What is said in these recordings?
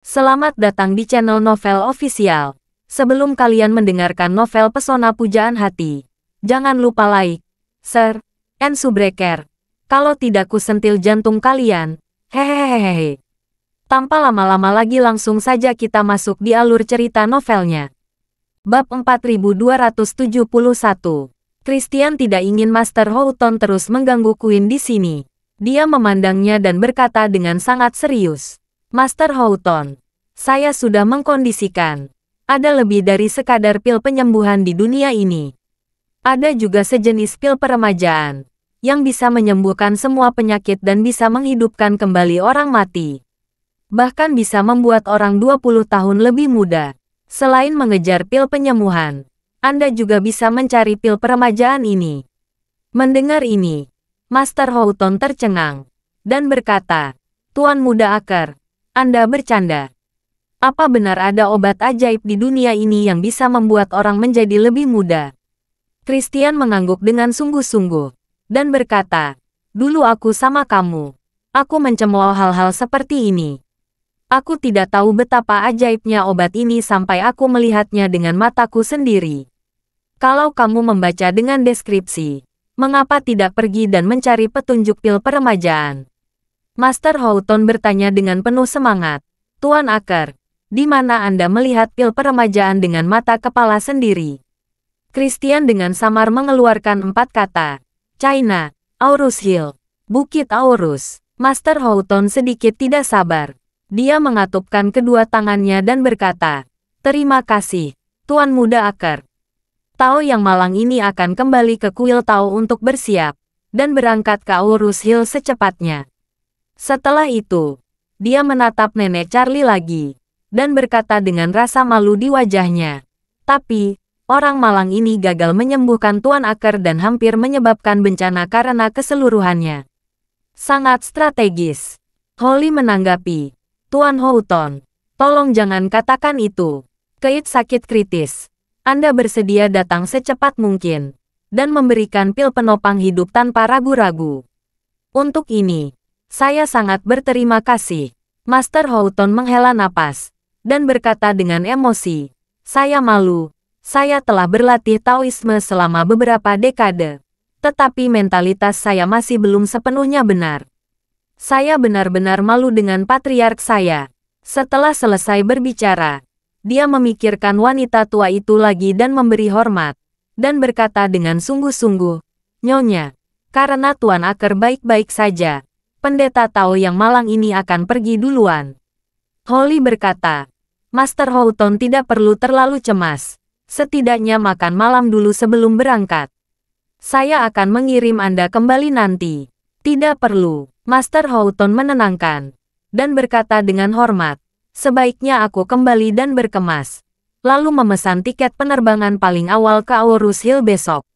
Selamat datang di channel Novel Official. Sebelum kalian mendengarkan novel Pesona Pujaan Hati, jangan lupa like, share, and subscribe. Kalau tidak kusentil jantung kalian. Hehehehe. Tanpa lama-lama lagi langsung saja kita masuk di alur cerita novelnya. Bab 4271. Christian tidak ingin Master Houghton terus mengganggu Queen di sini. Dia memandangnya dan berkata dengan sangat serius. Master Houghton, saya sudah mengkondisikan. Ada lebih dari sekadar pil penyembuhan di dunia ini. Ada juga sejenis pil peremajaan yang bisa menyembuhkan semua penyakit dan bisa menghidupkan kembali orang mati. Bahkan bisa membuat orang 20 tahun lebih muda. Selain mengejar pil penyembuhan, Anda juga bisa mencari pil peremajaan ini. Mendengar ini, Master Houghton tercengang dan berkata, Tuan Muda Akar, Anda bercanda. Apa benar ada obat ajaib di dunia ini yang bisa membuat orang menjadi lebih muda? Christian mengangguk dengan sungguh-sungguh dan berkata, dulu aku sama kamu. Aku mencemooh hal-hal seperti ini. Aku tidak tahu betapa ajaibnya obat ini sampai aku melihatnya dengan mataku sendiri. Kalau kamu membaca dengan deskripsi, mengapa tidak pergi dan mencari petunjuk pil peremajaan? Master Houghton bertanya dengan penuh semangat. Tuan Akar, di mana Anda melihat pil peremajaan dengan mata kepala sendiri? Christian dengan samar mengeluarkan 4 kata. China, Aurus Hill, Bukit Aurus. Master Houghton sedikit tidak sabar. Dia mengatupkan kedua tangannya dan berkata, terima kasih, Tuan Muda Akar. Tao yang malang ini akan kembali ke kuil Tao untuk bersiap dan berangkat ke Aurus Hill secepatnya. Setelah itu, dia menatap Nenek Charlie lagi dan berkata dengan rasa malu di wajahnya. Tapi, orang malang ini gagal menyembuhkan Tuan Akar dan hampir menyebabkan bencana karena keseluruhannya. Sangat strategis. Holly menanggapi, Tuan Houghton, tolong jangan katakan itu. Kate sakit kritis. Anda bersedia datang secepat mungkin dan memberikan pil penopang hidup tanpa ragu-ragu. Untuk ini, saya sangat berterima kasih. Master Houghton menghela napas dan berkata dengan emosi, saya malu, saya telah berlatih Taoisme selama beberapa dekade, tetapi mentalitas saya masih belum sepenuhnya benar. Saya benar-benar malu dengan patriark saya. Setelah selesai berbicara, dia memikirkan wanita tua itu lagi dan memberi hormat, dan berkata dengan sungguh-sungguh, Nyonya, karena Tuan Akar baik-baik saja, pendeta Tao yang malang ini akan pergi duluan. Holly berkata, Master Houghton tidak perlu terlalu cemas. Setidaknya makan malam dulu sebelum berangkat. Saya akan mengirim Anda kembali nanti. Tidak perlu. Master Houghton menenangkan dan berkata dengan hormat, sebaiknya aku kembali dan berkemas, lalu memesan tiket penerbangan paling awal ke Aurus Hill besok.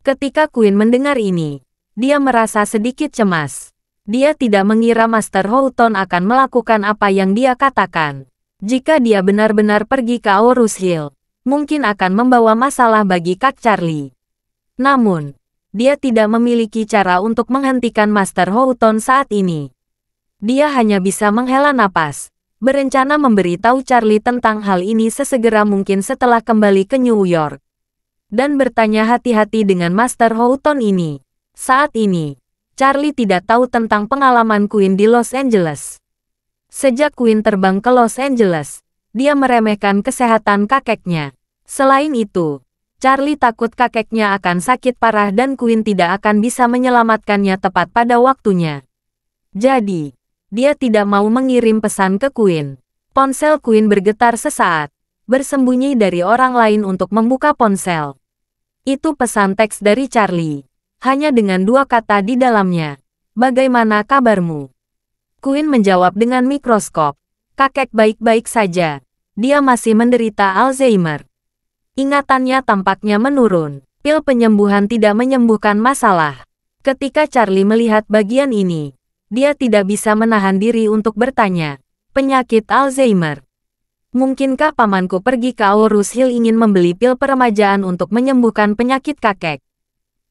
Ketika Queen mendengar ini, dia merasa sedikit cemas. Dia tidak mengira Master Houghton akan melakukan apa yang dia katakan. Jika dia benar-benar pergi ke Aurus Hill, mungkin akan membawa masalah bagi Kak Charlie. Namun, dia tidak memiliki cara untuk menghentikan Master Houghton saat ini. Dia hanya bisa menghela napas, berencana memberitahu Charlie tentang hal ini sesegera mungkin setelah kembali ke New York. Dan bertanya hati-hati dengan Master Houghton ini. Saat ini, Charlie tidak tahu tentang pengalaman Queen di Los Angeles. Sejak Queen terbang ke Los Angeles, dia meremehkan kesehatan kakeknya. Selain itu, Charlie takut kakeknya akan sakit parah dan Queen tidak akan bisa menyelamatkannya tepat pada waktunya. Jadi, dia tidak mau mengirim pesan ke Queen. Ponsel Queen bergetar sesaat, bersembunyi dari orang lain untuk membuka ponsel. Itu pesan teks dari Charlie, hanya dengan 2 kata di dalamnya. Bagaimana kabarmu? Queen menjawab dengan mikroskop. Kakek baik-baik saja. Dia masih menderita Alzheimer. Ingatannya tampaknya menurun. Pil penyembuhan tidak menyembuhkan masalah. Ketika Charlie melihat bagian ini, dia tidak bisa menahan diri untuk bertanya, penyakit Alzheimer. Mungkinkah pamanku pergi ke Aurus Hill ingin membeli pil peremajaan untuk menyembuhkan penyakit kakek?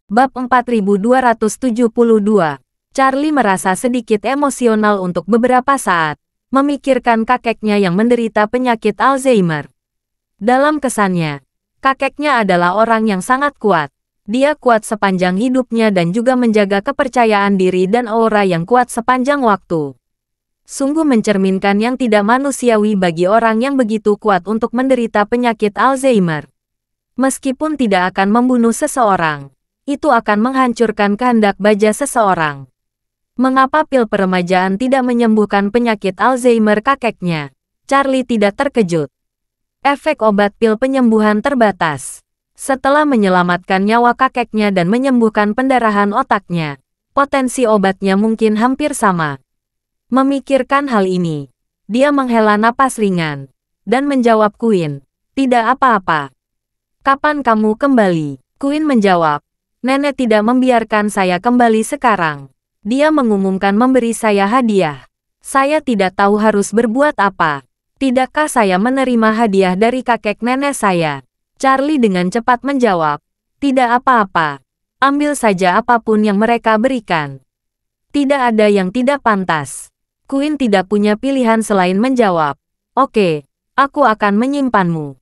Bab 4272. Charlie merasa sedikit emosional untuk beberapa saat, memikirkan kakeknya yang menderita penyakit Alzheimer. Dalam kesannya, kakeknya adalah orang yang sangat kuat. Dia kuat sepanjang hidupnya dan juga menjaga kepercayaan diri dan aura yang kuat sepanjang waktu. Sungguh mencerminkan yang tidak manusiawi bagi orang yang begitu kuat untuk menderita penyakit Alzheimer. Meskipun tidak akan membunuh seseorang, itu akan menghancurkan kehendak baja seseorang. Mengapa pil peremajaan tidak menyembuhkan penyakit Alzheimer kakeknya? Charlie tidak terkejut. Efek obat pil penyembuhan terbatas. Setelah menyelamatkan nyawa kakeknya dan menyembuhkan pendarahan otaknya, potensi obatnya mungkin hampir sama. Memikirkan hal ini, dia menghela napas ringan, dan menjawab Queen, "Tidak apa-apa." "Kapan kamu kembali?" Queen menjawab, "Nenek tidak membiarkan saya kembali sekarang. Dia mengumumkan memberi saya hadiah. Saya tidak tahu harus berbuat apa. Tidakkah saya menerima hadiah dari kakek nenek saya?" Charlie dengan cepat menjawab, "Tidak apa-apa. Ambil saja apapun yang mereka berikan. Tidak ada yang tidak pantas." Queen tidak punya pilihan selain menjawab, "Oke, aku akan menyimpanmu."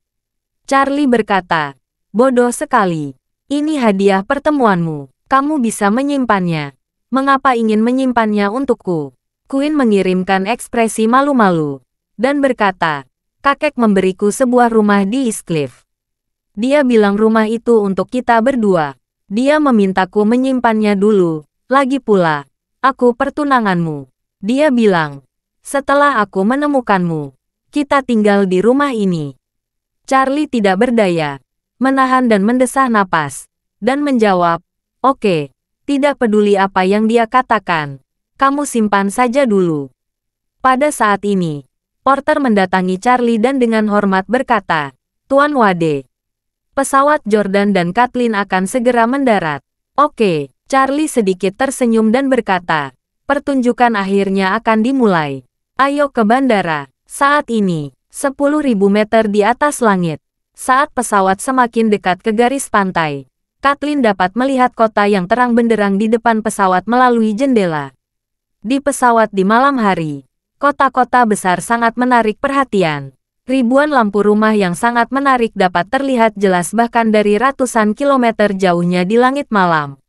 Charlie berkata, "Bodoh sekali. Ini hadiah pertemuanmu. Kamu bisa menyimpannya. Mengapa ingin menyimpannya untukku?" Queen mengirimkan ekspresi malu-malu, dan berkata, "Kakek memberiku sebuah rumah di Eastcliff. Dia bilang rumah itu untuk kita berdua. Dia memintaku menyimpannya dulu. Lagi pula, aku pertunanganmu. Dia bilang, setelah aku menemukanmu, kita tinggal di rumah ini." Charlie tidak berdaya, menahan dan mendesah napas, dan menjawab, "Oke, tidak peduli apa yang dia katakan. Kamu simpan saja dulu." Pada saat ini, Porter mendatangi Charlie dan dengan hormat berkata, "Tuan Wade, pesawat Jordan dan Kathleen akan segera mendarat." "Oke." Charlie sedikit tersenyum dan berkata, "Pertunjukan akhirnya akan dimulai. Ayo ke bandara." Saat ini, 10.000 meter di atas langit. Saat pesawat semakin dekat ke garis pantai, Kathleen dapat melihat kota yang terang benderang di depan pesawat melalui jendela. Di pesawat di malam hari, kota-kota besar sangat menarik perhatian. Ribuan lampu rumah yang sangat menarik dapat terlihat jelas bahkan dari ratusan kilometer jauhnya di langit malam.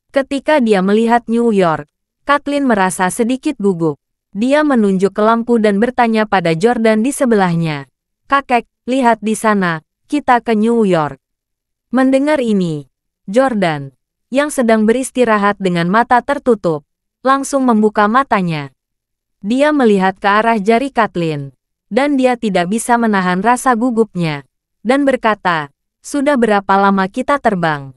Ketika dia melihat New York, Kathleen merasa sedikit gugup. Dia menunjuk ke lampu dan bertanya pada Jordan di sebelahnya, "Kakek, lihat di sana, kita ke New York." Mendengar ini, Jordan, yang sedang beristirahat dengan mata tertutup, langsung membuka matanya. Dia melihat ke arah jari Kathleen, dan dia tidak bisa menahan rasa gugupnya, dan berkata, "Sudah berapa lama kita terbang?"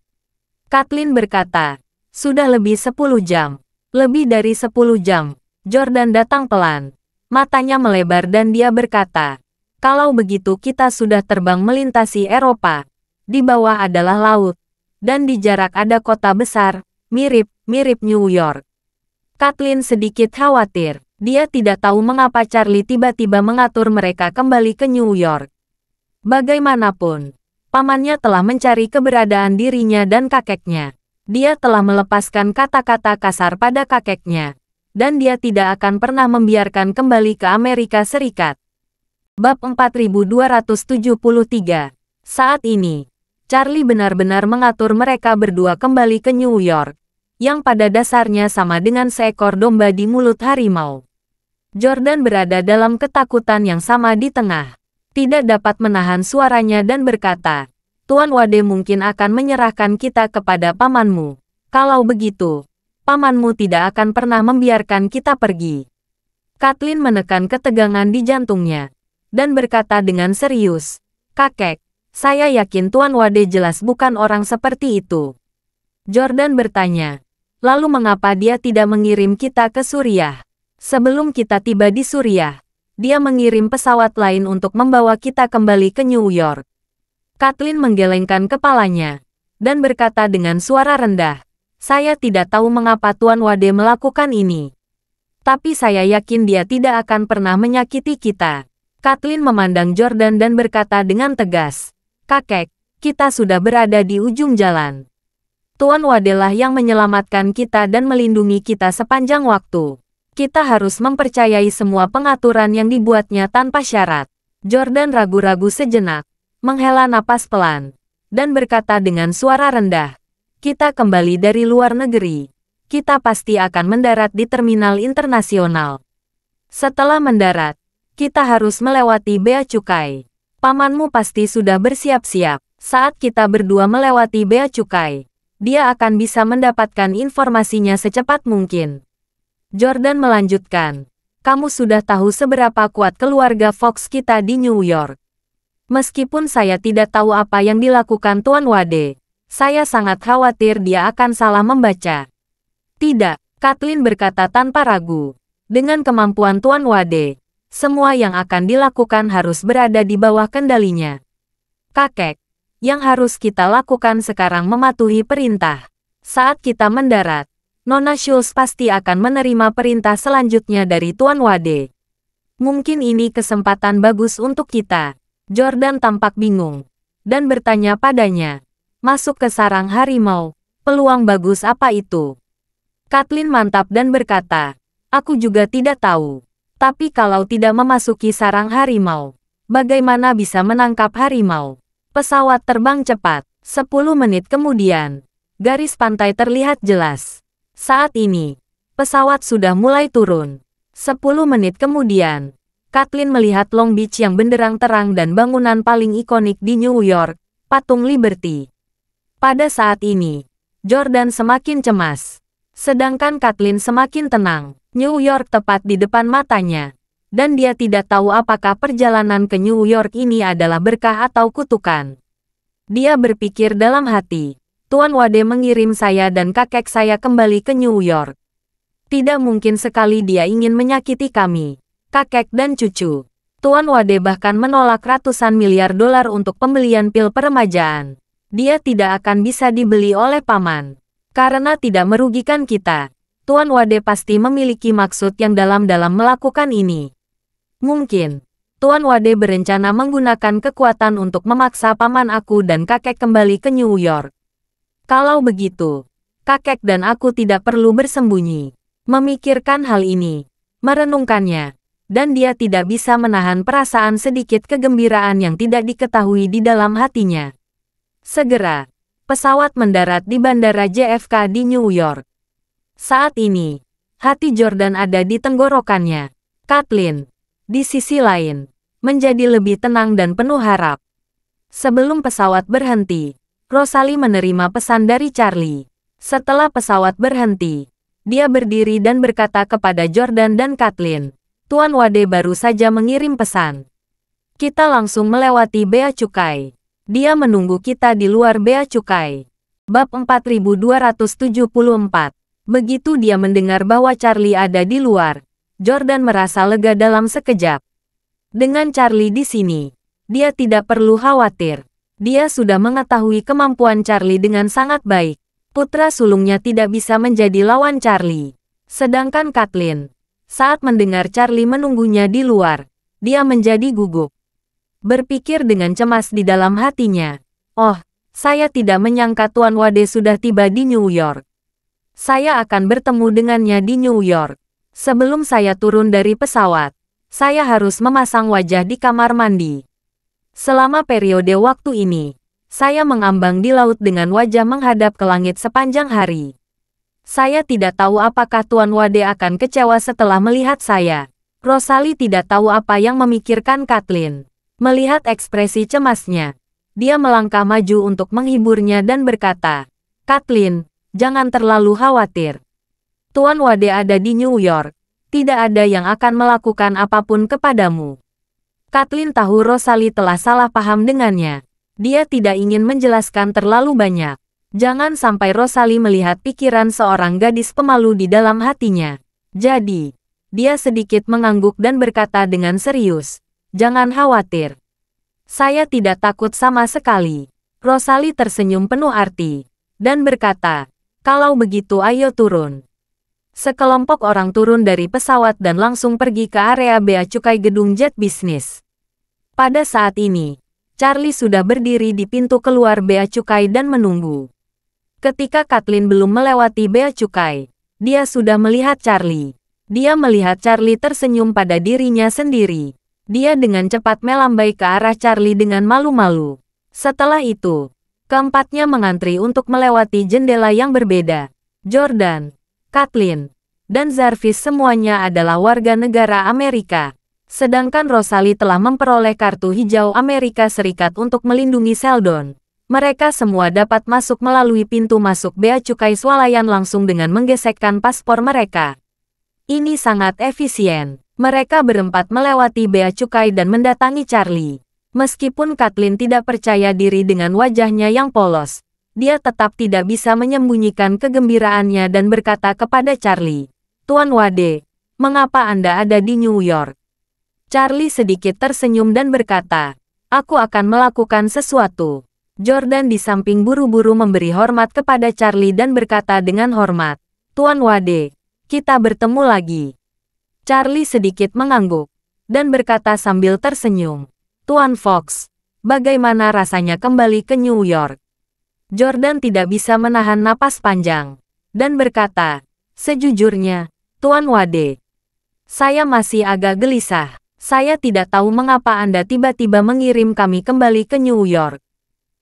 Kathleen berkata, "Sudah lebih 10 jam. Lebih dari 10 jam. Jordan datang pelan. Matanya melebar dan dia berkata, "Kalau begitu kita sudah terbang melintasi Eropa. Di bawah adalah laut. Dan di jarak ada kota besar, mirip New York." Kathleen sedikit khawatir. Dia tidak tahu mengapa Charlie tiba-tiba mengatur mereka kembali ke New York. Bagaimanapun, pamannya telah mencari keberadaan dirinya dan kakeknya. Dia telah melepaskan kata-kata kasar pada kakeknya, dan dia tidak akan pernah membiarkan kembali ke Amerika Serikat. Bab 4273. Saat ini, Charlie benar-benar mengatur mereka berdua kembali ke New York, yang pada dasarnya sama dengan seekor domba di mulut harimau. Jordan berada dalam ketakutan yang sama di tengah. Tidak dapat menahan suaranya dan berkata, "Tuan Wade mungkin akan menyerahkan kita kepada pamanmu. Kalau begitu, pamanmu tidak akan pernah membiarkan kita pergi." Kathleen menekan ketegangan di jantungnya, dan berkata dengan serius, "Kakek, saya yakin Tuan Wade jelas bukan orang seperti itu." Jordan bertanya, "Lalu mengapa dia tidak mengirim kita ke Suriah? Sebelum kita tiba di Suriah, dia mengirim pesawat lain untuk membawa kita kembali ke New York." Kathleen menggelengkan kepalanya, dan berkata dengan suara rendah, "Saya tidak tahu mengapa Tuan Wade melakukan ini. Tapi saya yakin dia tidak akan pernah menyakiti kita." Kathleen memandang Jordan dan berkata dengan tegas, "Kakek, kita sudah berada di ujung jalan. Tuan Wade lah yang menyelamatkan kita dan melindungi kita sepanjang waktu. Kita harus mempercayai semua pengaturan yang dibuatnya tanpa syarat. Jordan ragu-ragu sejenak, menghela napas pelan, dan berkata dengan suara rendah, "Kita kembali dari luar negeri. Kita pasti akan mendarat di terminal internasional. Setelah mendarat, kita harus melewati bea cukai. Pamanmu pasti sudah bersiap-siap. Saat kita berdua melewati bea cukai, dia akan bisa mendapatkan informasinya secepat mungkin." Jordan melanjutkan, "Kamu sudah tahu seberapa kuat keluarga Fox kita di New York. Meskipun saya tidak tahu apa yang dilakukan Tuan Wade, saya sangat khawatir dia akan salah membaca." "Tidak," Kathleen berkata tanpa ragu. "Dengan kemampuan Tuan Wade, semua yang akan dilakukan harus berada di bawah kendalinya. Kakek, yang harus kita lakukan sekarang mematuhi perintah. Saat kita mendarat, Nona Schultz pasti akan menerima perintah selanjutnya dari Tuan Wade. Mungkin ini kesempatan bagus untuk kita." Jordan tampak bingung, dan bertanya padanya, "Masuk ke sarang harimau, peluang bagus apa itu?" Kathleen mantap dan berkata, "Aku juga tidak tahu. Tapi kalau tidak memasuki sarang harimau, bagaimana bisa menangkap harimau?" Pesawat terbang cepat. 10 menit kemudian, garis pantai terlihat jelas. Saat ini, pesawat sudah mulai turun. 10 menit kemudian, Kathleen melihat Long Beach yang benderang terang dan bangunan paling ikonik di New York, Patung Liberty. Pada saat ini, Jordan semakin cemas. Sedangkan Kathleen semakin tenang. New York tepat di depan matanya. Dan dia tidak tahu apakah perjalanan ke New York ini adalah berkah atau kutukan. Dia berpikir dalam hati, "Tuan Wade mengirim saya dan kakek saya kembali ke New York. Tidak mungkin sekali dia ingin menyakiti kami, kakek dan cucu." Tuan Wade bahkan menolak ratusan miliar dolar untuk pembelian pil peremajaan. Dia tidak akan bisa dibeli oleh paman. Karena tidak merugikan kita, Tuan Wade pasti memiliki maksud yang dalam-dalam melakukan ini. Mungkin, Tuan Wade berencana menggunakan kekuatan untuk memaksa paman aku dan kakek kembali ke New York. Kalau begitu, kakek dan aku tidak perlu bersembunyi. Memikirkan hal ini, merenungkannya, dan dia tidak bisa menahan perasaan sedikit kegembiraan yang tidak diketahui di dalam hatinya. Segera, pesawat mendarat di Bandara JFK di New York. Saat ini, hati Jordan ada di tenggorokannya. Kathleen, di sisi lain, menjadi lebih tenang dan penuh harap. Sebelum pesawat berhenti, Rosalie menerima pesan dari Charlie. Setelah pesawat berhenti, dia berdiri dan berkata kepada Jordan dan Kathleen, "Tuan Wade baru saja mengirim pesan. Kita langsung melewati bea cukai. Dia menunggu kita di luar bea cukai." Bab 4274. Begitu dia mendengar bahwa Charlie ada di luar, Jordan merasa lega dalam sekejap. Dengan Charlie di sini, dia tidak perlu khawatir. Dia sudah mengetahui kemampuan Charlie dengan sangat baik. Putra sulungnya tidak bisa menjadi lawan Charlie. Sedangkan Kathleen, saat mendengar Charlie menunggunya di luar, dia menjadi gugup. Berpikir dengan cemas di dalam hatinya, "Oh, saya tidak menyangka Tuan Wade sudah tiba di New York. Saya akan bertemu dengannya di New York. Sebelum saya turun dari pesawat, saya harus memasang wajah di kamar mandi." Selama periode waktu ini, saya mengambang di laut dengan wajah menghadap ke langit sepanjang hari. Saya tidak tahu apakah Tuan Wade akan kecewa setelah melihat saya. Rosalie tidak tahu apa yang memikirkan Kathleen. Melihat ekspresi cemasnya, dia melangkah maju untuk menghiburnya dan berkata, "Kathleen, jangan terlalu khawatir. Tuan Wade ada di New York. Tidak ada yang akan melakukan apapun kepadamu." Kathleen tahu Rosalie telah salah paham dengannya. Dia tidak ingin menjelaskan terlalu banyak. Jangan sampai Rosalie melihat pikiran seorang gadis pemalu di dalam hatinya. Jadi, dia sedikit mengangguk dan berkata dengan serius, "Jangan khawatir. Saya tidak takut sama sekali." Rosalie tersenyum penuh arti, dan berkata, "Kalau begitu ayo turun." Sekelompok orang turun dari pesawat dan langsung pergi ke area bea cukai gedung jet bisnis. Pada saat ini, Charlie sudah berdiri di pintu keluar bea cukai dan menunggu. Ketika Kathleen belum melewati bea cukai, dia sudah melihat Charlie. Dia melihat Charlie tersenyum pada dirinya sendiri. Dia dengan cepat melambai ke arah Charlie dengan malu-malu. Setelah itu, keempatnya mengantri untuk melewati jendela yang berbeda. Jordan, Kathleen, dan Jarvis semuanya adalah warga negara Amerika. Sedangkan Rosalie telah memperoleh kartu hijau Amerika Serikat untuk melindungi Sheldon. Mereka semua dapat masuk melalui pintu masuk Bea Cukai swalayan langsung dengan menggesekkan paspor mereka. Ini sangat efisien. Mereka berempat melewati Bea Cukai dan mendatangi Charlie. Meskipun Kathleen tidak percaya diri dengan wajahnya yang polos, dia tetap tidak bisa menyembunyikan kegembiraannya dan berkata kepada Charlie, "Tuan Wade, mengapa Anda ada di New York?" Charlie sedikit tersenyum dan berkata, "Aku akan melakukan sesuatu." Jordan di samping buru-buru memberi hormat kepada Charlie dan berkata dengan hormat, "Tuan Wade, kita bertemu lagi." Charlie sedikit mengangguk dan berkata sambil tersenyum, "Tuan Fox, bagaimana rasanya kembali ke New York?" Jordan tidak bisa menahan napas panjang dan berkata, "Sejujurnya, Tuan Wade, saya masih agak gelisah. Saya tidak tahu mengapa Anda tiba-tiba mengirim kami kembali ke New York."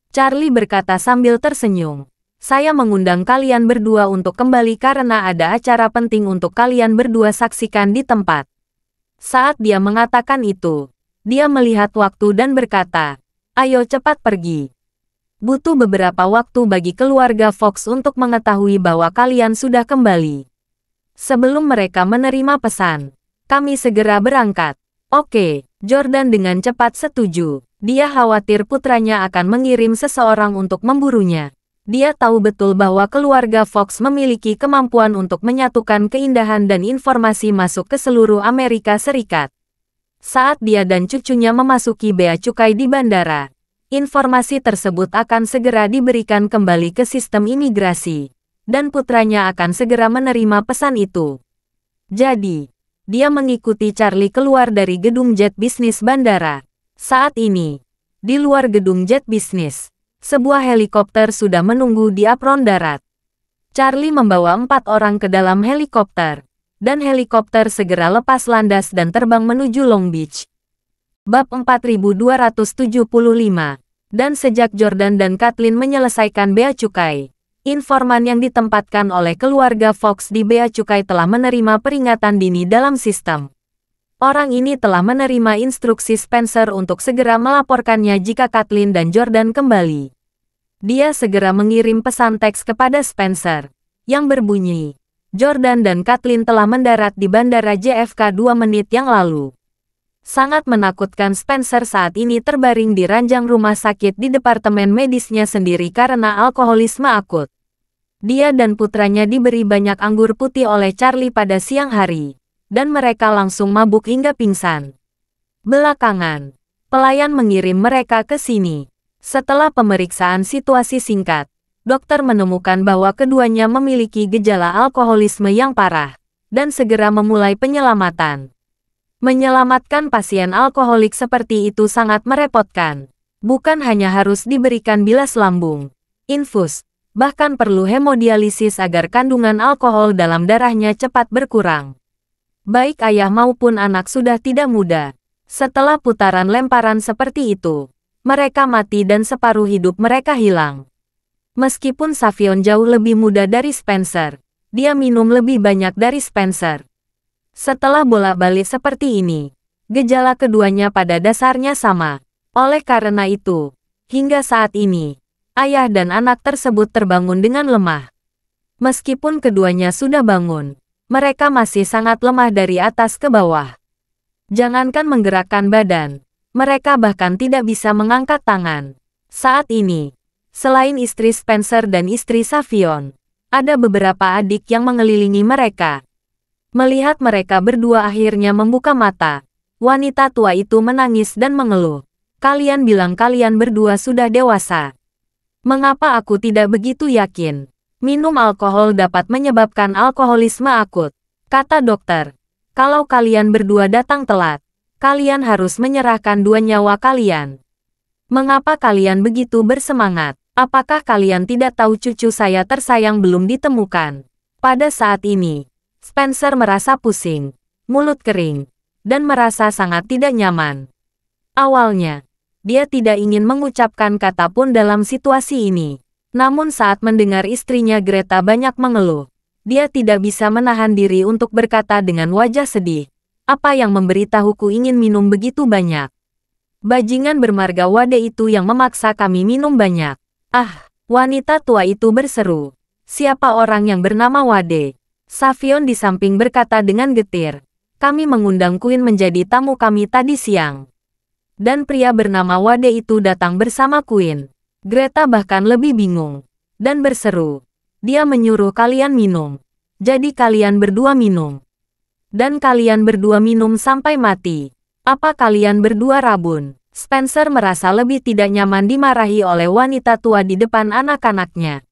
Charlie berkata sambil tersenyum, "Saya mengundang kalian berdua untuk kembali karena ada acara penting untuk kalian berdua saksikan di tempat." Saat dia mengatakan itu, dia melihat waktu dan berkata, "Ayo cepat pergi. Butuh beberapa waktu bagi keluarga Fox untuk mengetahui bahwa kalian sudah kembali. Sebelum mereka menerima pesan, kami segera berangkat." "Oke," Jordan dengan cepat setuju. Dia khawatir putranya akan mengirim seseorang untuk memburunya. Dia tahu betul bahwa keluarga Fox memiliki kemampuan untuk menyatukan keindahan dan informasi masuk ke seluruh Amerika Serikat. Saat dia dan cucunya memasuki Bea Cukai di bandara, informasi tersebut akan segera diberikan kembali ke sistem imigrasi, dan putranya akan segera menerima pesan itu. Jadi, dia mengikuti Charlie keluar dari gedung jet bisnis bandara. Saat ini, di luar gedung jet bisnis, sebuah helikopter sudah menunggu di apron darat. Charlie membawa 4 orang ke dalam helikopter, dan helikopter segera lepas landas dan terbang menuju Long Beach. Bab 4275. Dan sejak Jordan dan Kathleen menyelesaikan Bea Cukai, informan yang ditempatkan oleh keluarga Fox di Bea Cukai telah menerima peringatan dini dalam sistem. Orang ini telah menerima instruksi Spencer untuk segera melaporkannya jika Kathleen dan Jordan kembali. Dia segera mengirim pesan teks kepada Spencer, yang berbunyi, "Jordan dan Kathleen telah mendarat di bandara JFK 2 menit yang lalu." Sangat menakutkan, Spencer saat ini terbaring di ranjang rumah sakit di departemen medisnya sendiri karena alkoholisme akut. Dia dan putranya diberi banyak anggur putih oleh Charlie pada siang hari, dan mereka langsung mabuk hingga pingsan. Belakangan, pelayan mengirim mereka ke sini. Setelah pemeriksaan situasi singkat, dokter menemukan bahwa keduanya memiliki gejala alkoholisme yang parah, dan segera memulai penyelamatan. Menyelamatkan pasien alkoholik seperti itu sangat merepotkan. Bukan hanya harus diberikan bilas lambung, infus, bahkan perlu hemodialisis agar kandungan alkohol dalam darahnya cepat berkurang. Baik ayah maupun anak sudah tidak muda. Setelah putaran lemparan seperti itu, mereka mati dan separuh hidup mereka hilang. Meskipun Savion jauh lebih muda dari Spencer, dia minum lebih banyak dari Spencer. Setelah bolak-balik seperti ini, gejala keduanya pada dasarnya sama. Oleh karena itu, hingga saat ini, ayah dan anak tersebut terbangun dengan lemah. Meskipun keduanya sudah bangun, mereka masih sangat lemah dari atas ke bawah. Jangankan menggerakkan badan, mereka bahkan tidak bisa mengangkat tangan. Saat ini, selain istri Spencer dan istri Savion, ada beberapa adik yang mengelilingi mereka. Melihat mereka berdua akhirnya membuka mata, wanita tua itu menangis dan mengeluh. "Kalian bilang kalian berdua sudah dewasa. Mengapa aku tidak begitu yakin? Minum alkohol dapat menyebabkan alkoholisme akut," kata dokter. "Kalau kalian berdua datang telat, kalian harus menyerahkan 2 nyawa kalian. Mengapa kalian begitu bersemangat? Apakah kalian tidak tahu cucu saya tersayang belum ditemukan?" Pada saat ini, Spencer merasa pusing, mulut kering, dan merasa sangat tidak nyaman. Awalnya, dia tidak ingin mengucapkan kata pun dalam situasi ini. Namun saat mendengar istrinya Greta banyak mengeluh, dia tidak bisa menahan diri untuk berkata dengan wajah sedih, "Apa yang memberitahuku ingin minum begitu banyak? Bajingan bermarga Wade itu yang memaksa kami minum banyak." "Ah," wanita tua itu berseru. "Siapa orang yang bernama Wade?" Savion di samping berkata dengan getir. "Kami mengundang Queen menjadi tamu kami tadi siang. Dan pria bernama Wade itu datang bersama Queen." Greta bahkan lebih bingung. Dan berseru. "Dia menyuruh kalian minum. Jadi kalian berdua minum. Dan kalian berdua minum sampai mati. Apa kalian berdua rabun?" Spencer merasa lebih tidak nyaman dimarahi oleh wanita tua di depan anak-anaknya.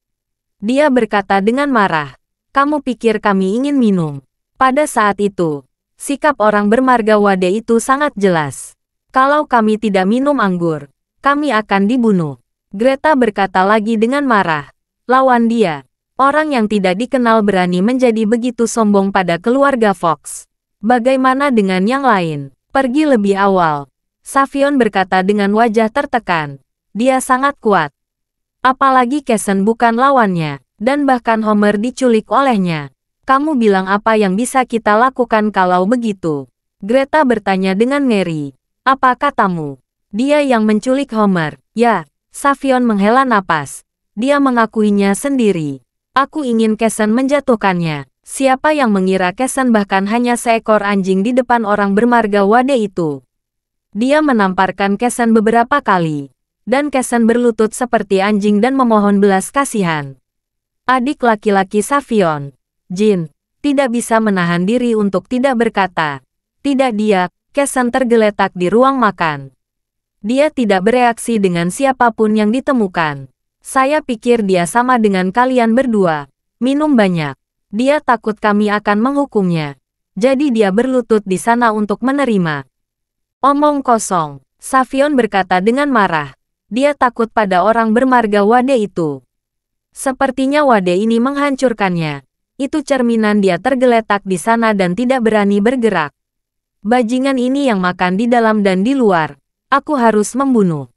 Dia berkata dengan marah. "Kamu pikir kami ingin minum?" Pada saat itu, sikap orang bermarga Wade itu sangat jelas. "Kalau kami tidak minum anggur, kami akan dibunuh." Greta berkata lagi dengan marah. "Lawan dia." Orang yang tidak dikenal berani menjadi begitu sombong pada keluarga Fox. "Bagaimana dengan yang lain? Pergi lebih awal." Savion berkata dengan wajah tertekan. Dia sangat kuat. Apalagi Casson bukan lawannya. Dan bahkan Homer diculik olehnya. "Kamu bilang apa yang bisa kita lakukan kalau begitu?" Greta bertanya dengan ngeri. "Apa katamu? Dia yang menculik Homer?" "Ya." Savion menghela napas. Dia mengakuinya sendiri. "Aku ingin Casson menjatuhkannya." Siapa yang mengira Casson bahkan hanya seekor anjing di depan orang bermarga Wade itu? Dia menamparkan Casson beberapa kali. Dan Casson berlutut seperti anjing dan memohon belas kasihan. Adik laki-laki Savion, Jin, tidak bisa menahan diri untuk tidak berkata. "Tidak dia." Casson tergeletak di ruang makan. Dia tidak bereaksi dengan siapapun yang ditemukan. "Saya pikir dia sama dengan kalian berdua. Minum banyak. Dia takut kami akan menghukumnya. Jadi dia berlutut di sana untuk menerima." "Omong kosong." Savion berkata dengan marah. Dia takut pada orang bermarga Wade itu. Sepertinya Wade ini menghancurkannya. Itu cerminan dia tergeletak di sana dan tidak berani bergerak. "Bajingan ini yang makan di dalam dan di luar. Aku harus membunuh."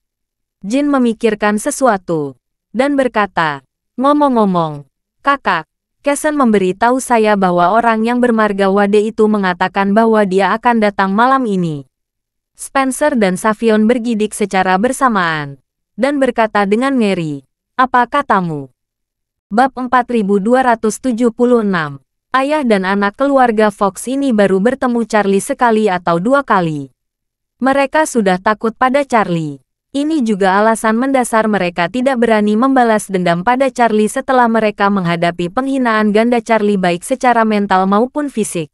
Jin memikirkan sesuatu. Dan berkata, "Ngomong-ngomong, kakak, Casson memberitahu saya bahwa orang yang bermarga Wade itu mengatakan bahwa dia akan datang malam ini." Spencer dan Savion bergidik secara bersamaan. Dan berkata dengan ngeri, "Apa katamu?" Bab 4276. Ayah dan anak keluarga Fox ini baru bertemu Charlie sekali atau dua kali. Mereka sudah takut pada Charlie. Ini juga alasan mendasar mereka tidak berani membalas dendam pada Charlie setelah mereka menghadapi penghinaan ganda Charlie baik secara mental maupun fisik.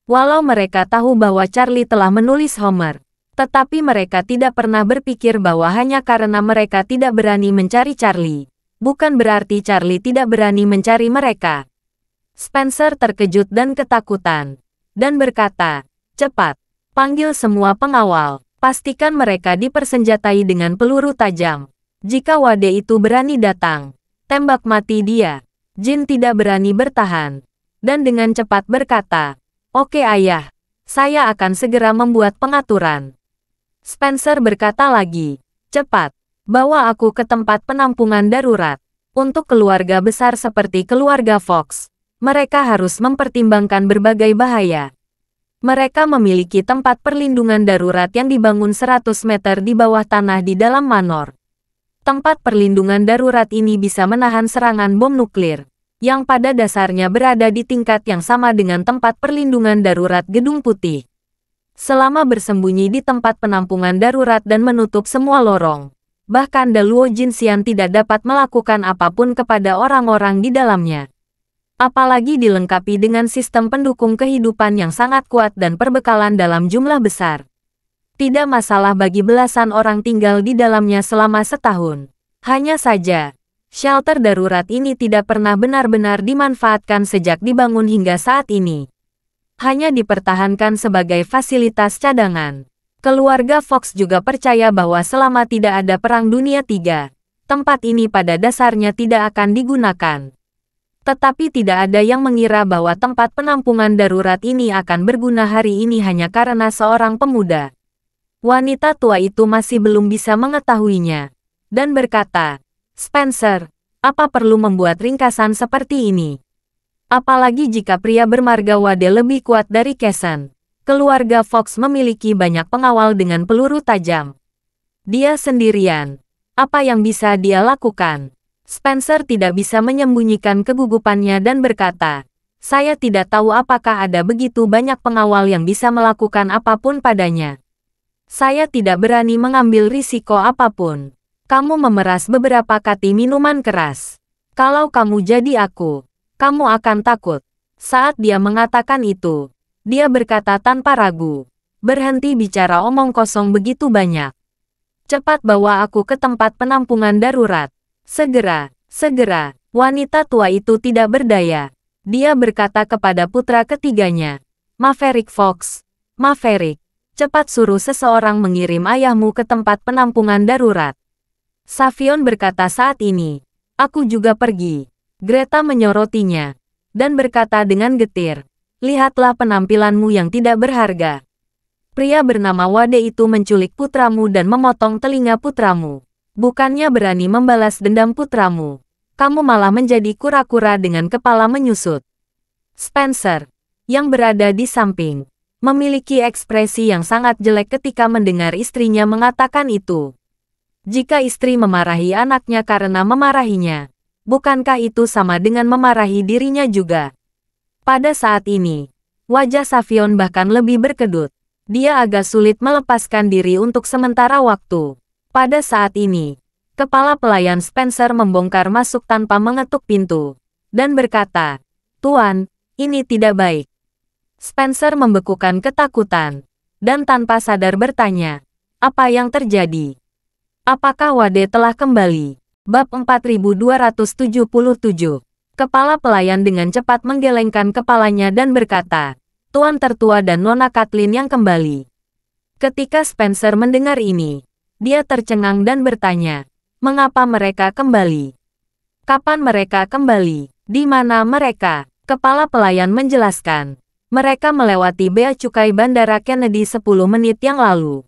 Walau mereka tahu bahwa Charlie telah menulis Homer, tetapi mereka tidak pernah berpikir bahwa hanya karena mereka tidak berani mencari Charlie, bukan berarti Charlie tidak berani mencari mereka. Spencer terkejut dan ketakutan, dan berkata, "Cepat, panggil semua pengawal. Pastikan mereka dipersenjatai dengan peluru tajam. Jika Wade itu berani datang, tembak mati dia." Jin tidak berani bertahan, dan dengan cepat berkata, "Oke ayah, saya akan segera membuat pengaturan." Spencer berkata lagi, "Cepat, bawa aku ke tempat penampungan darurat. Untuk keluarga besar seperti keluarga Fox, mereka harus mempertimbangkan berbagai bahaya. Mereka memiliki tempat perlindungan darurat yang dibangun 100 meter di bawah tanah di dalam manor. Tempat perlindungan darurat ini bisa menahan serangan bom nuklir, yang pada dasarnya berada di tingkat yang sama dengan tempat perlindungan darurat Gedung Putih. Selama bersembunyi di tempat penampungan darurat dan menutup semua lorong, bahkan Daluo Jinxian tidak dapat melakukan apapun kepada orang-orang di dalamnya. Apalagi dilengkapi dengan sistem pendukung kehidupan yang sangat kuat dan perbekalan dalam jumlah besar. Tidak masalah bagi belasan orang tinggal di dalamnya selama setahun. Hanya saja, shelter darurat ini tidak pernah benar-benar dimanfaatkan sejak dibangun hingga saat ini. Hanya dipertahankan sebagai fasilitas cadangan. Keluarga Fox juga percaya bahwa selama tidak ada Perang Dunia III, tempat ini pada dasarnya tidak akan digunakan. Tetapi tidak ada yang mengira bahwa tempat penampungan darurat ini akan berguna hari ini hanya karena seorang pemuda. Wanita tua itu masih belum bisa mengetahuinya, dan berkata, Spencer, apa perlu membuat ringkasan seperti ini? Apalagi jika pria bermarga Wade lebih kuat dari Kesan. Keluarga Fox memiliki banyak pengawal dengan peluru tajam. Dia sendirian. Apa yang bisa dia lakukan? Spencer tidak bisa menyembunyikan kegugupannya dan berkata, saya tidak tahu apakah ada begitu banyak pengawal yang bisa melakukan apapun padanya. Saya tidak berani mengambil risiko apapun. Kamu memeras beberapa kati minuman keras. Kalau kamu jadi aku, kamu akan takut. Saat dia mengatakan itu, dia berkata tanpa ragu, berhenti bicara omong kosong begitu banyak. Cepat bawa aku ke tempat penampungan darurat. Segera, segera. Wanita tua itu tidak berdaya. Dia berkata kepada putra ketiganya, Maverick Fox, Maverick, cepat suruh seseorang mengirim ayahmu ke tempat penampungan darurat. Savion berkata saat ini, aku juga pergi. Greta menyorotinya, dan berkata dengan getir, lihatlah penampilanmu yang tidak berharga. Pria bernama Wade itu menculik putramu dan memotong telinga putramu. Bukannya berani membalas dendam putramu, kamu malah menjadi kura-kura dengan kepala menyusut. Spencer, yang berada di samping, memiliki ekspresi yang sangat jelek ketika mendengar istrinya mengatakan itu. Jika istri memarahi anaknya karena memarahinya, bukankah itu sama dengan memarahi dirinya juga? Pada saat ini, wajah Savion bahkan lebih berkedut. Dia agak sulit melepaskan diri untuk sementara waktu. Pada saat ini, kepala pelayan Spencer membongkar masuk tanpa mengetuk pintu, dan berkata, Tuan, ini tidak baik. Spencer membekukan ketakutan, dan tanpa sadar bertanya, apa yang terjadi? Apakah Wade telah kembali? Bab 4277. Kepala pelayan dengan cepat menggelengkan kepalanya dan berkata, Tuan tertua dan Nona Kathleen yang kembali. Ketika Spencer mendengar ini, dia tercengang dan bertanya, mengapa mereka kembali? Kapan mereka kembali? Di mana mereka? Kepala pelayan menjelaskan, mereka melewati bea cukai Bandara Kennedy 10 menit yang lalu.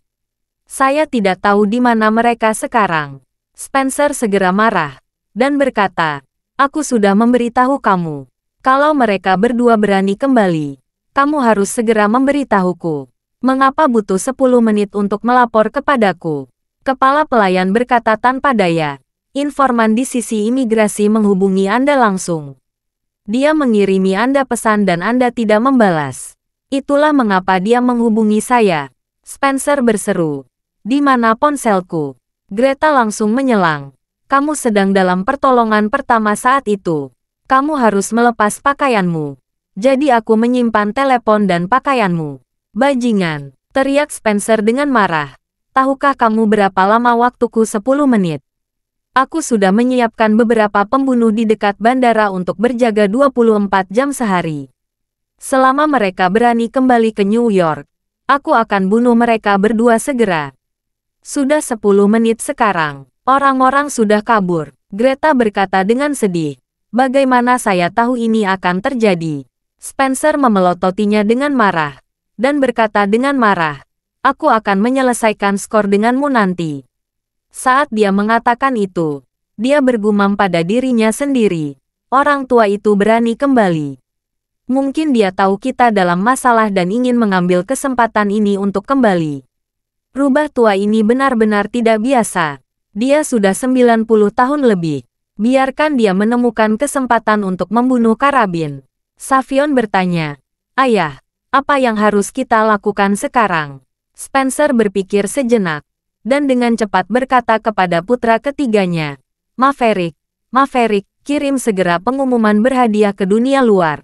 Saya tidak tahu di mana mereka sekarang. Spencer segera marah, dan berkata, aku sudah memberitahu kamu. Kalau mereka berdua berani kembali, kamu harus segera memberitahuku. Mengapa butuh 10 menit untuk melapor kepadaku? Kepala pelayan berkata tanpa daya. Informan di sisi imigrasi menghubungi Anda langsung. Dia mengirimi Anda pesan dan Anda tidak membalas. Itulah mengapa dia menghubungi saya. Spencer berseru. Di mana ponselku? Greta langsung menyelang. Kamu sedang dalam pertolongan pertama saat itu. Kamu harus melepas pakaianmu. Jadi aku menyimpan telepon dan pakaianmu. Bajingan, teriak Spencer dengan marah. Tahukah kamu berapa lama waktuku 10 menit? Aku sudah menyiapkan beberapa pembunuh di dekat bandara untuk berjaga 24 jam sehari. Selama mereka berani kembali ke New York, aku akan bunuh mereka berdua segera. Sudah 10 menit sekarang, orang-orang sudah kabur. Greta berkata dengan sedih. Bagaimana saya tahu ini akan terjadi? Spencer memelototinya dengan marah, dan berkata dengan marah, aku akan menyelesaikan skor denganmu nanti. Saat dia mengatakan itu, dia bergumam pada dirinya sendiri. Orang tua itu berani kembali. Mungkin dia tahu kita dalam masalah dan ingin mengambil kesempatan ini untuk kembali. Rubah tua ini benar-benar tidak biasa. Dia sudah 90 tahun lebih. Biarkan dia menemukan kesempatan untuk membunuh Karabin. Savion bertanya, Ayah, apa yang harus kita lakukan sekarang? Spencer berpikir sejenak, dan dengan cepat berkata kepada putra ketiganya, Maverick, Maverick, kirim segera pengumuman berhadiah ke dunia luar.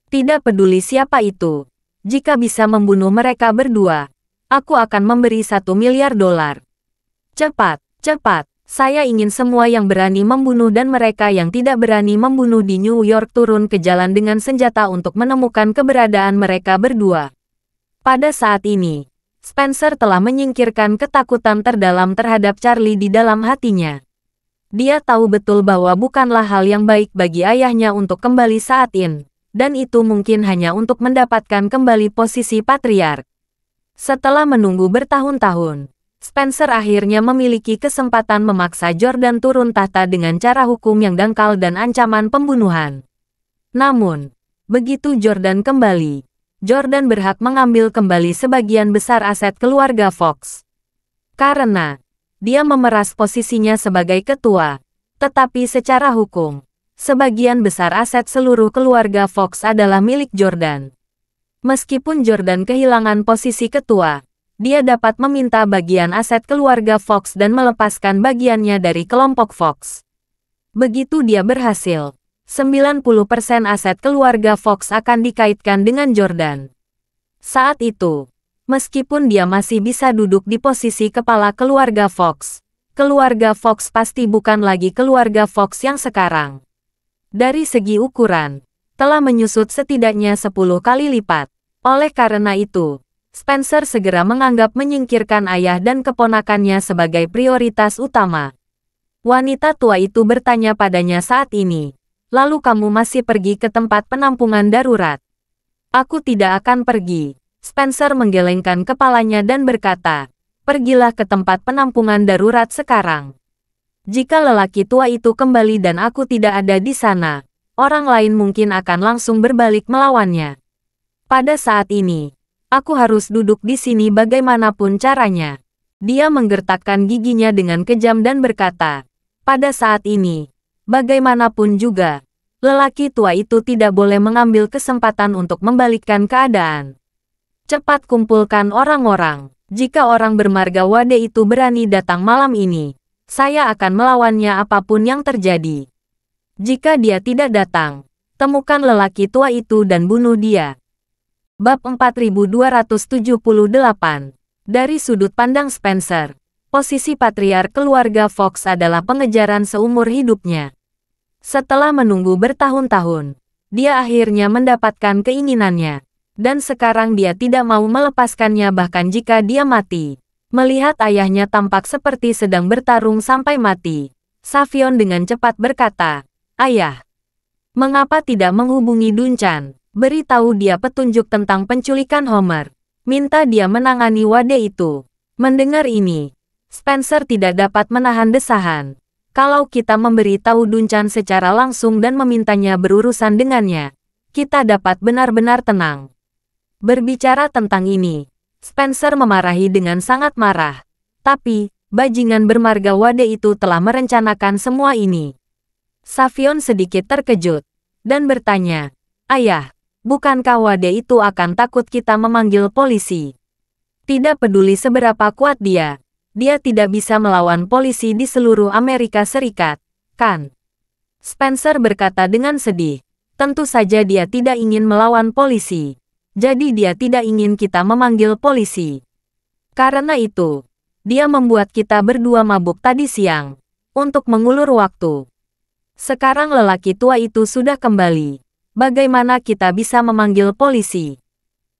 Tidak peduli siapa itu. Jika bisa membunuh mereka berdua, aku akan memberi $1 miliar. Cepat, cepat. Saya ingin semua yang berani membunuh dan mereka yang tidak berani membunuh di New York turun ke jalan dengan senjata untuk menemukan keberadaan mereka berdua. Pada saat ini, Spencer telah menyingkirkan ketakutan terdalam terhadap Charlie di dalam hatinya. Dia tahu betul bahwa bukanlah hal yang baik bagi ayahnya untuk kembali saat ini, dan itu mungkin hanya untuk mendapatkan kembali posisi patriark. Setelah menunggu bertahun-tahun, Spencer akhirnya memiliki kesempatan memaksa Jordan turun tahta dengan cara hukum yang dangkal dan ancaman pembunuhan. Namun, begitu Jordan kembali, Jordan berhak mengambil kembali sebagian besar aset keluarga Fox. Karena dia memeras posisinya sebagai ketua, tetapi secara hukum, sebagian besar aset seluruh keluarga Fox adalah milik Jordan. Meskipun Jordan kehilangan posisi ketua, dia dapat meminta bagian aset keluarga Fox dan melepaskan bagiannya dari kelompok Fox. Begitu dia berhasil, 90% aset keluarga Fox akan dikaitkan dengan Jordan. Saat itu, meskipun dia masih bisa duduk di posisi kepala keluarga Fox pasti bukan lagi keluarga Fox yang sekarang. Dari segi ukuran, telah menyusut setidaknya 10 kali lipat. Oleh karena itu, Spencer segera menganggap menyingkirkan ayah dan keponakannya sebagai prioritas utama. Wanita tua itu bertanya padanya saat ini, "Lalu kamu masih pergi ke tempat penampungan darurat?" "Aku tidak akan pergi." Spencer menggelengkan kepalanya dan berkata, "Pergilah ke tempat penampungan darurat sekarang. Jika lelaki tua itu kembali dan aku tidak ada di sana, orang lain mungkin akan langsung berbalik melawannya. Pada saat ini, aku harus duduk di sini bagaimanapun caranya." Dia menggertakkan giginya dengan kejam dan berkata, "Pada saat ini, bagaimanapun juga, lelaki tua itu tidak boleh mengambil kesempatan untuk membalikkan keadaan. Cepat kumpulkan orang-orang. Jika orang bermarga Wade itu berani datang malam ini, saya akan melawannya apapun yang terjadi. Jika dia tidak datang, temukan lelaki tua itu dan bunuh dia." Bab 4278. Dari sudut pandang Spencer, posisi patriark keluarga Fox adalah pengejaran seumur hidupnya. Setelah menunggu bertahun-tahun, dia akhirnya mendapatkan keinginannya. Dan sekarang dia tidak mau melepaskannya bahkan jika dia mati. Melihat ayahnya tampak seperti sedang bertarung sampai mati, Savion dengan cepat berkata, "Ayah, mengapa tidak menghubungi Duncan? Beritahu dia petunjuk tentang penculikan Homer. Minta dia menangani Wade itu." Mendengar ini, Spencer tidak dapat menahan desahan. Kalau kita memberitahu Duncan secara langsung dan memintanya berurusan dengannya, kita dapat benar-benar tenang. Berbicara tentang ini, Spencer memarahi dengan sangat marah. Tapi, bajingan bermarga Wade itu telah merencanakan semua ini. Savion sedikit terkejut, dan bertanya, "Ayah, bukankah Wade itu akan takut kita memanggil polisi? Tidak peduli seberapa kuat dia tidak bisa melawan polisi di seluruh Amerika Serikat, kan?" Spencer berkata dengan sedih, "Tentu saja dia tidak ingin melawan polisi. Jadi dia tidak ingin kita memanggil polisi. Karena itu, dia membuat kita berdua mabuk tadi siang, untuk mengulur waktu. Sekarang lelaki tua itu sudah kembali. Bagaimana kita bisa memanggil polisi?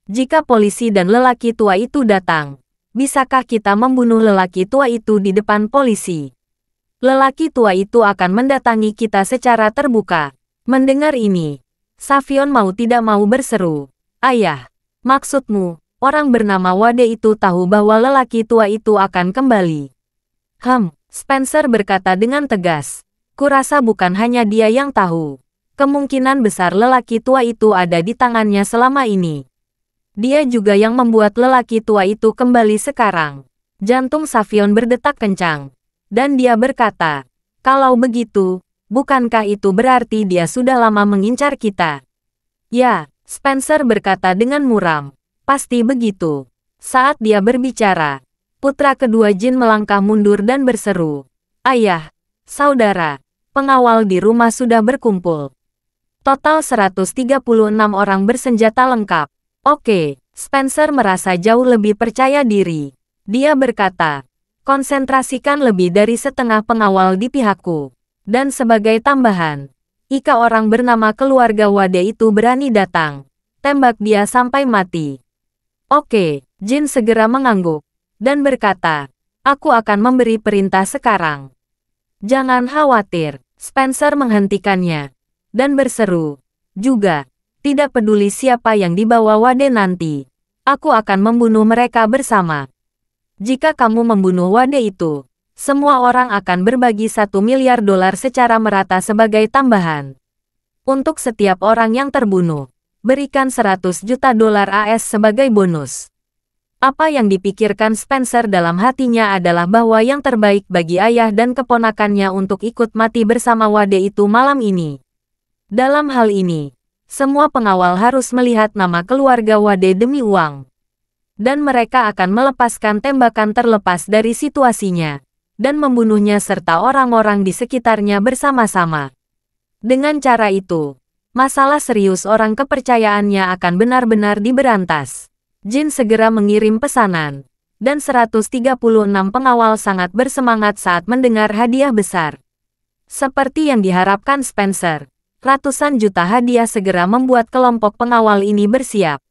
Jika polisi dan lelaki tua itu datang, bisakah kita membunuh lelaki tua itu di depan polisi? Lelaki tua itu akan mendatangi kita secara terbuka." Mendengar ini, Savion mau tidak mau berseru, "Ayah, maksudmu, orang bernama Wade itu tahu bahwa lelaki tua itu akan kembali?" Spencer berkata dengan tegas, "Kurasa bukan hanya dia yang tahu. Kemungkinan besar lelaki tua itu ada di tangannya selama ini. Dia juga yang membuat lelaki tua itu kembali sekarang." Jantung Savion berdetak kencang, dan dia berkata, "Kalau begitu, bukankah itu berarti dia sudah lama mengincar kita?" "Ya," Spencer berkata dengan muram, "pasti begitu." Saat dia berbicara, putra kedua Jin melangkah mundur dan berseru, "Ayah, saudara, pengawal di rumah sudah berkumpul. Total 136 orang bersenjata lengkap." "Oke." Spencer merasa jauh lebih percaya diri. Dia berkata, "Konsentrasikan lebih dari setengah pengawal di pihakku. Dan sebagai tambahan, jika orang bernama keluarga Wade itu berani datang, tembak dia sampai mati." "Oke." Jin segera mengangguk, dan berkata, "Aku akan memberi perintah sekarang." Jangan khawatir, Spencer menghentikannya, dan berseru. Juga, tidak peduli siapa yang dibawa Wade nanti. Aku akan membunuh mereka bersama. Jika kamu membunuh Wade itu, semua orang akan berbagi $1 miliar secara merata sebagai tambahan. Untuk setiap orang yang terbunuh, berikan $100 juta AS sebagai bonus. Apa yang dipikirkan Spencer dalam hatinya adalah bahwa yang terbaik bagi ayah dan keponakannya untuk ikut mati bersama Wade itu malam ini. Dalam hal ini, semua pengawal harus melihat nama keluarga Wade demi uang. Dan mereka akan melepaskan tembakan terlepas dari situasinya, dan membunuhnya serta orang-orang di sekitarnya bersama-sama. Dengan cara itu, masalah serius orang kepercayaannya akan benar-benar diberantas. Jin segera mengirim pesanan, dan 136 pengawal sangat bersemangat saat mendengar hadiah besar. Seperti yang diharapkan Spencer, ratusan juta hadiah segera membuat kelompok pengawal ini bersiap.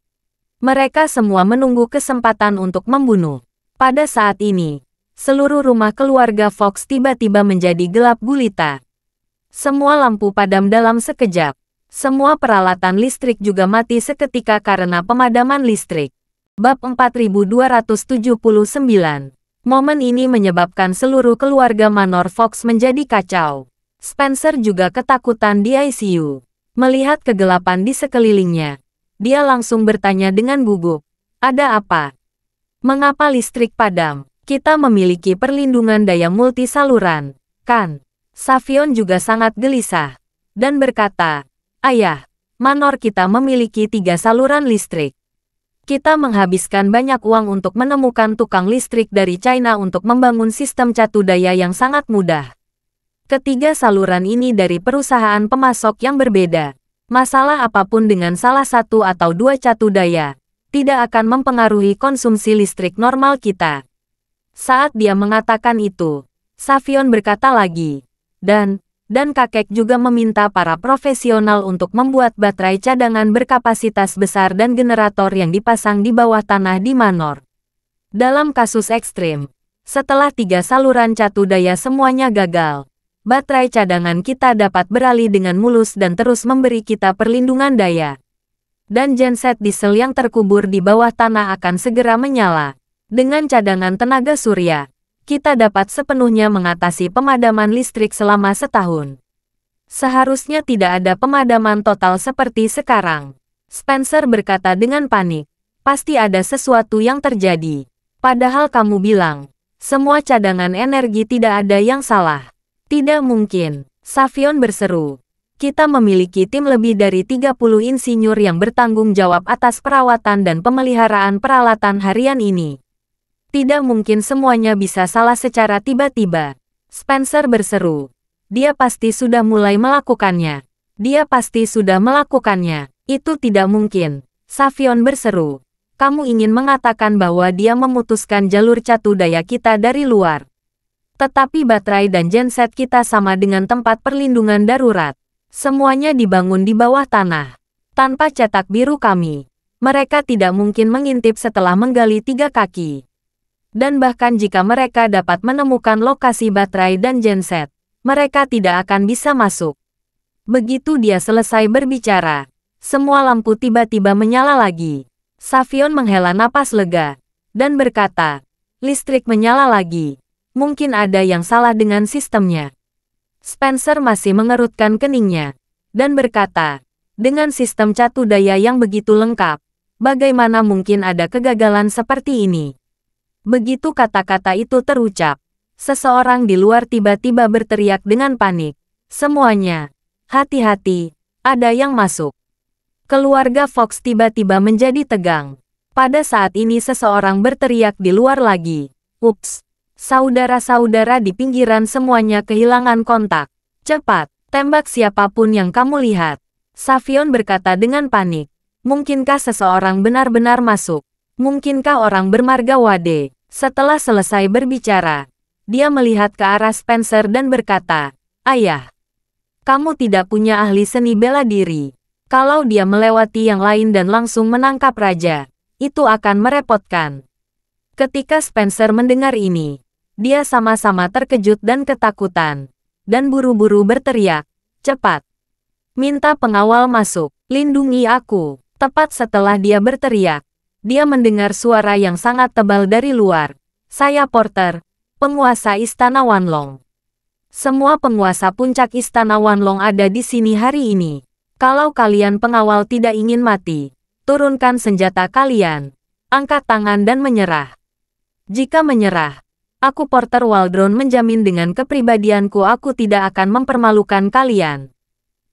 Mereka semua menunggu kesempatan untuk membunuh. Pada saat ini, seluruh rumah keluarga Fox tiba-tiba menjadi gelap gulita. Semua lampu padam dalam sekejap. Semua peralatan listrik juga mati seketika karena pemadaman listrik. Bab 4279. Momen ini menyebabkan seluruh keluarga Manor Fox menjadi kacau. Spencer juga ketakutan di ICU. Melihat kegelapan di sekelilingnya, dia langsung bertanya dengan gugup, "Ada apa? Mengapa listrik padam? Kita memiliki perlindungan daya multisaluran, kan?" Savion juga sangat gelisah, dan berkata, "Ayah, manor kita memiliki 3 saluran listrik. Kita menghabiskan banyak uang untuk menemukan tukang listrik dari China untuk membangun sistem catu daya yang sangat mudah. Ketiga saluran ini dari perusahaan pemasok yang berbeda. Masalah apapun dengan salah satu atau 2 catu daya, tidak akan mempengaruhi konsumsi listrik normal kita." Saat dia mengatakan itu, Savion berkata lagi, dan kakek juga meminta para profesional untuk membuat baterai cadangan berkapasitas besar dan generator yang dipasang di bawah tanah di Manor. Dalam kasus ekstrim, setelah 3 saluran catu daya semuanya gagal, baterai cadangan kita dapat beralih dengan mulus dan terus memberi kita perlindungan daya. Dan genset diesel yang terkubur di bawah tanah akan segera menyala. Dengan cadangan tenaga surya, kita dapat sepenuhnya mengatasi pemadaman listrik selama setahun. Seharusnya tidak ada pemadaman total seperti sekarang. Spencer berkata dengan panik, "Pasti ada sesuatu yang terjadi. Padahal kamu bilang, semua cadangan energi tidak ada yang salah." "Tidak mungkin," Savion berseru. "Kita memiliki tim lebih dari 30 insinyur yang bertanggung jawab atas perawatan dan pemeliharaan peralatan harian ini. Tidak mungkin semuanya bisa salah secara tiba-tiba." Spencer berseru. "Dia pasti sudah mulai melakukannya. Dia pasti sudah melakukannya." "Itu tidak mungkin," Savion berseru. "Kamu ingin mengatakan bahwa dia memutuskan jalur catu daya kita dari luar. Tetapi baterai dan genset kita sama dengan tempat perlindungan darurat. Semuanya dibangun di bawah tanah. Tanpa cetak biru kami, mereka tidak mungkin mengintip setelah menggali 3 kaki. Dan bahkan jika mereka dapat menemukan lokasi baterai dan genset, mereka tidak akan bisa masuk." Begitu dia selesai berbicara, semua lampu tiba-tiba menyala lagi. Savion menghela napas lega, dan berkata, "Listrik menyala lagi. Mungkin ada yang salah dengan sistemnya." Spencer masih mengerutkan keningnya, dan berkata, "Dengan sistem catu daya yang begitu lengkap, bagaimana mungkin ada kegagalan seperti ini?" Begitu kata-kata itu terucap, seseorang di luar tiba-tiba berteriak dengan panik, "Semuanya, hati-hati, ada yang masuk." Keluarga Fox tiba-tiba menjadi tegang. Pada saat ini seseorang berteriak di luar lagi, "Ups! Saudara-saudara di pinggiran semuanya kehilangan kontak. Cepat, tembak siapapun yang kamu lihat." Savion berkata dengan panik, "Mungkinkah seseorang benar-benar masuk? Mungkinkah orang bermarga Wade?" Setelah selesai berbicara, dia melihat ke arah Spencer dan berkata, "Ayah, kamu tidak punya ahli seni bela diri. Kalau dia melewati yang lain dan langsung menangkap raja, itu akan merepotkan." Ketika Spencer mendengar ini, dia sama-sama terkejut dan ketakutan. dan buru-buru berteriak, "Cepat! Minta pengawal masuk, lindungi aku." Tepat setelah dia berteriak, dia mendengar suara yang sangat tebal dari luar. "Saya Porter, penguasa Istana Wanlong. Semua penguasa puncak Istana Wanlong ada di sini hari ini. Kalau kalian pengawal tidak ingin mati, turunkan senjata kalian, angkat tangan dan menyerah. Jika menyerah, aku Porter Waldron menjamin dengan kepribadianku aku tidak akan mempermalukan kalian.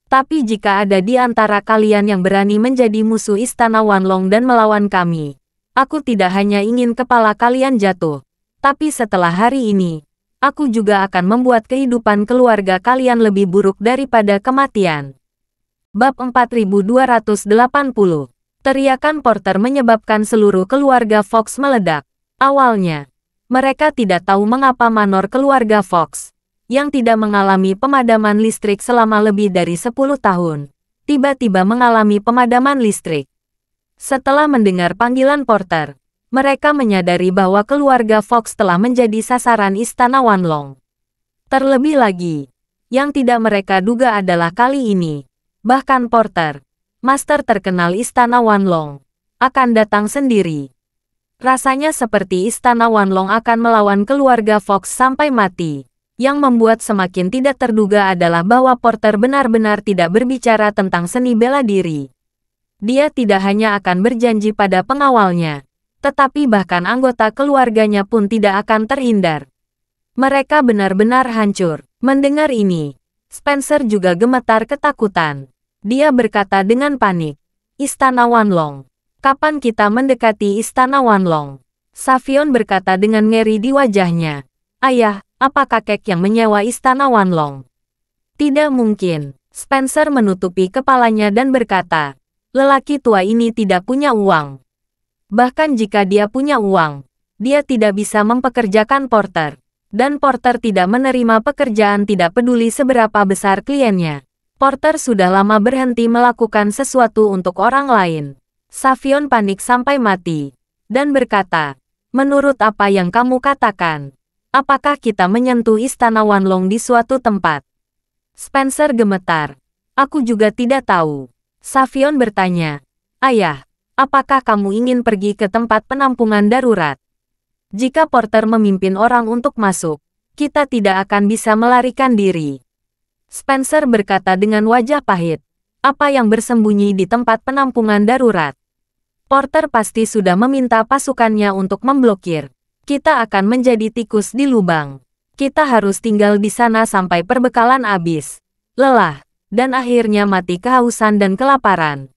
Tapi jika ada di antara kalian yang berani menjadi musuh Istana Wanlong dan melawan kami, aku tidak hanya ingin kepala kalian jatuh, tapi setelah hari ini, aku juga akan membuat kehidupan keluarga kalian lebih buruk daripada kematian." Bab 4280. Teriakan Porter menyebabkan seluruh keluarga Fox meledak. Awalnya, mereka tidak tahu mengapa Manor keluarga Fox, yang tidak mengalami pemadaman listrik selama lebih dari 10 tahun, tiba-tiba mengalami pemadaman listrik. Setelah mendengar panggilan Porter, mereka menyadari bahwa keluarga Fox telah menjadi sasaran Istana Wanlong. Terlebih lagi, yang tidak mereka duga adalah kali ini, bahkan Porter, master terkenal Istana Wanlong, akan datang sendiri. Rasanya seperti Istana Wanlong akan melawan keluarga Fox sampai mati. Yang membuat semakin tidak terduga adalah bahwa Porter benar-benar tidak berbicara tentang seni bela diri. Dia tidak hanya akan berjanji pada pengawalnya, tetapi bahkan anggota keluarganya pun tidak akan terhindar. Mereka benar-benar hancur. Mendengar ini, Spencer juga gemetar ketakutan. Dia berkata dengan panik, "Istana Wanlong. Kapan kita mendekati Istana Wanlong?" Savion berkata dengan ngeri di wajahnya, "Ayah, apa kakek yang menyewa Istana Wanlong?" "Tidak mungkin." Spencer menutupi kepalanya dan berkata, "Lelaki tua ini tidak punya uang. Bahkan jika dia punya uang, dia tidak bisa mempekerjakan Porter. Dan Porter tidak menerima pekerjaan tidak peduli seberapa besar kliennya. Porter sudah lama berhenti melakukan sesuatu untuk orang lain." Savion panik sampai mati, dan berkata, "Menurut apa yang kamu katakan, apakah kita menyentuh Istana Wanlong di suatu tempat?" Spencer gemetar. "Aku juga tidak tahu." Savion bertanya, "Ayah, apakah kamu ingin pergi ke tempat penampungan darurat? Jika Porter memimpin orang untuk masuk, kita tidak akan bisa melarikan diri." Spencer berkata dengan wajah pahit, "Apa yang bersembunyi di tempat penampungan darurat? Porter pasti sudah meminta pasukannya untuk memblokir. Kita akan menjadi tikus di lubang. Kita harus tinggal di sana sampai perbekalan habis, lelah, dan akhirnya mati kehausan dan kelaparan."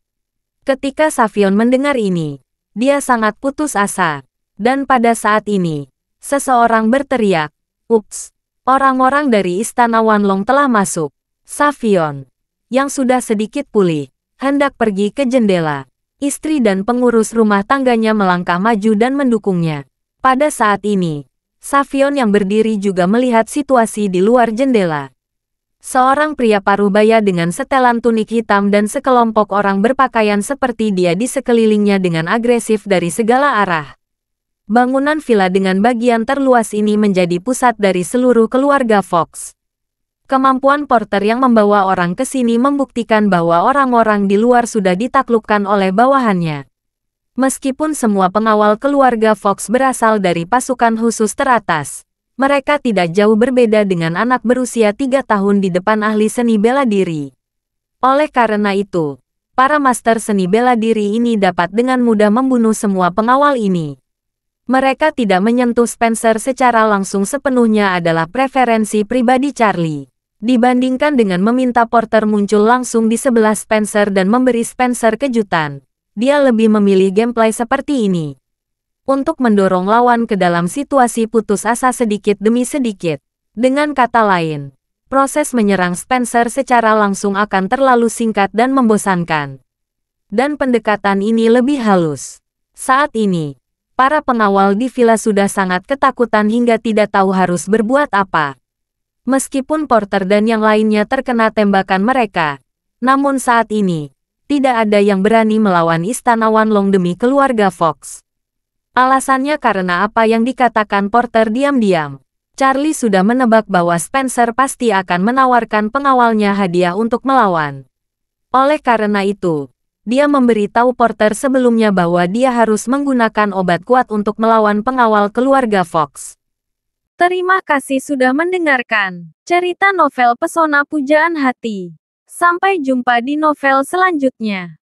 Ketika Savion mendengar ini, dia sangat putus asa. Dan pada saat ini, seseorang berteriak, "Ups, orang-orang dari Istana Wanlong telah masuk." Savion, yang sudah sedikit pulih, hendak pergi ke jendela. Istri dan pengurus rumah tangganya melangkah maju dan mendukungnya. Pada saat ini, Savion yang berdiri juga melihat situasi di luar jendela. Seorang pria parubaya dengan setelan tunik hitam dan sekelompok orang berpakaian seperti dia di sekelilingnya dengan agresif dari segala arah. Bangunan villa dengan bagian terluas ini menjadi pusat dari seluruh keluarga Fox. Kemampuan Porter yang membawa orang ke sini membuktikan bahwa orang-orang di luar sudah ditaklukkan oleh bawahannya. Meskipun semua pengawal keluarga Fox berasal dari pasukan khusus teratas, mereka tidak jauh berbeda dengan anak berusia 3 tahun di depan ahli seni bela diri. Oleh karena itu, para master seni bela diri ini dapat dengan mudah membunuh semua pengawal ini. Mereka tidak menyentuh Spencer secara langsung sepenuhnya adalah preferensi pribadi Charlie. Dibandingkan dengan meminta Porter muncul langsung di sebelah Spencer dan memberi Spencer kejutan, dia lebih memilih gameplay seperti ini. Untuk mendorong lawan ke dalam situasi putus asa sedikit demi sedikit. Dengan kata lain, proses menyerang Spencer secara langsung akan terlalu singkat dan membosankan. Dan pendekatan ini lebih halus. Saat ini, para pengawal di villa sudah sangat ketakutan hingga tidak tahu harus berbuat apa. Meskipun Porter dan yang lainnya terkena tembakan mereka, namun saat ini, tidak ada yang berani melawan Istana Wanlong demi keluarga Fox. Alasannya karena apa yang dikatakan Porter diam-diam. Charlie sudah menebak bahwa Spencer pasti akan menawarkan pengawalnya hadiah untuk melawan. Oleh karena itu, dia memberitahu Porter sebelumnya bahwa dia harus menggunakan obat kuat untuk melawan pengawal keluarga Fox. Terima kasih sudah mendengarkan cerita novel Pesona Pujaan Hati. Sampai jumpa di novel selanjutnya.